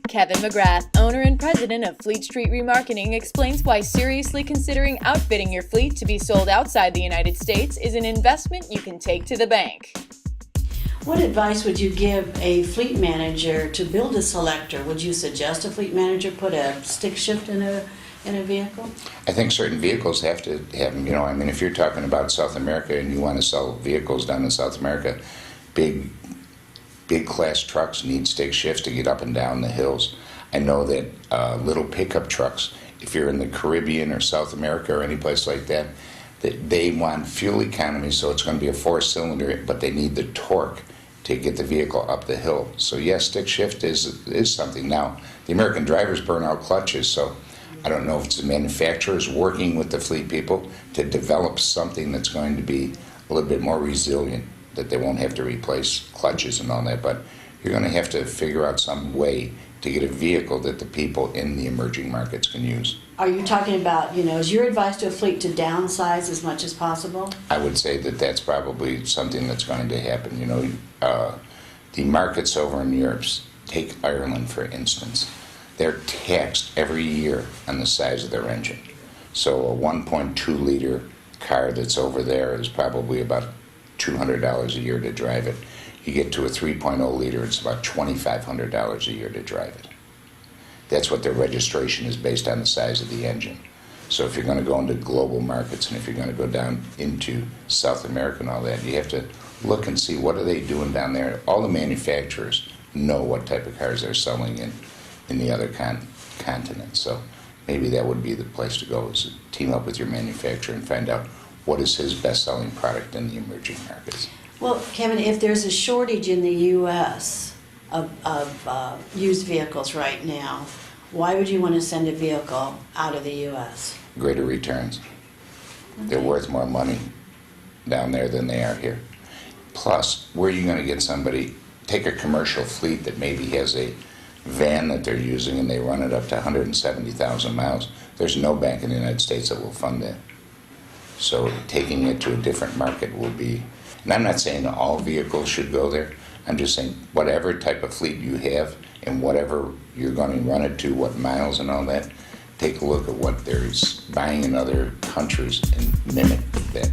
Kevin McGrath, owner and president of Fleet Street Remarketing, explains why seriously considering outfitting your fleet to be sold outside the United States is an investment you can take to the bank. What advice would you give a fleet manager to build a selector? Would you suggest a fleet manager put a stick shift in a vehicle? I think certain vehicles have to have them. If you're talking about South America and you want to sell vehicles down in South America, big class trucks need stick shifts to get up and down the hills. I know that little pickup trucks, if you're in the Caribbean or South America or any place like that they want fuel economy, so it's going to be a 4-cylinder, but they need the torque to get the vehicle up the hill. So yes, stick shift is something. Now, the American drivers burn out clutches, so I don't know if it's the manufacturers working with the fleet people to develop something that's going to be a little bit more resilient, that they won't have to replace clutches and all that, but you're going to have to figure out some way to get a vehicle that the people in the emerging markets can use. Are you talking about, is your advice to a fleet to downsize as much as possible? I would say that that's probably something that's going to happen. The markets over in Europe, take Ireland for instance, they're taxed every year on the size of their engine. So a 1.2 liter car that's over there is probably about $200 a year to drive it. You get to a 3.0 liter, it's about $2,500 a year to drive it. That's what their registration is based on, the size of the engine. So if you're going to go into global markets and if you're going to go down into South America and all that, you have to look and see what are they doing down there. All the manufacturers know what type of cars they're selling in the other continents. So maybe that would be the place to go, is to team up with your manufacturer and find out what is his best-selling product in the emerging markets. Well, Kevin, if there's a shortage in the U.S. of used vehicles right now, why would you want to send a vehicle out of the U.S.? Greater returns. Okay. They're worth more money down there than they are here. Plus, where are you going to get somebody, take a commercial fleet that maybe has a van that they're using and they run it up to 170,000 miles. There's no bank in the United States that will fund that. So taking it to a different market will be, and I'm not saying all vehicles should go there, I'm just saying whatever type of fleet you have and whatever you're going to run it to, what miles and all that, take a look at what there's buying in other countries and mimic that.